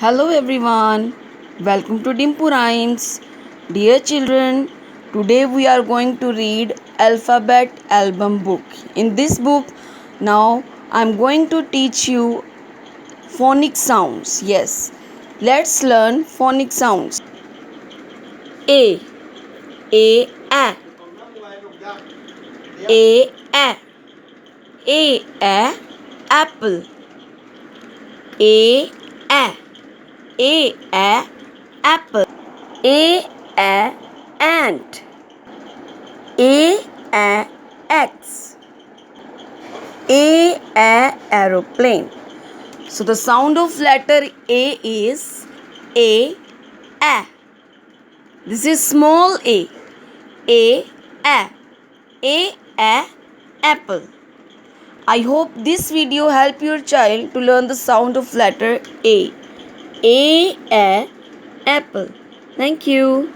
Hello everyone, welcome to DIMPU Rhymes. Dear children, today we are going to read Alphabet Album book. In this book, now I am going to teach you phonic sounds. Yes, let's learn phonic sounds. A, A, A, A, A, A, apple. A, A, apple. A, ant. A, X. A, aeroplane. So the sound of letter A is A, A. This is small a. A, A, apple. I hope this video help your child to learn the sound of letter A. A, apple. Thank you.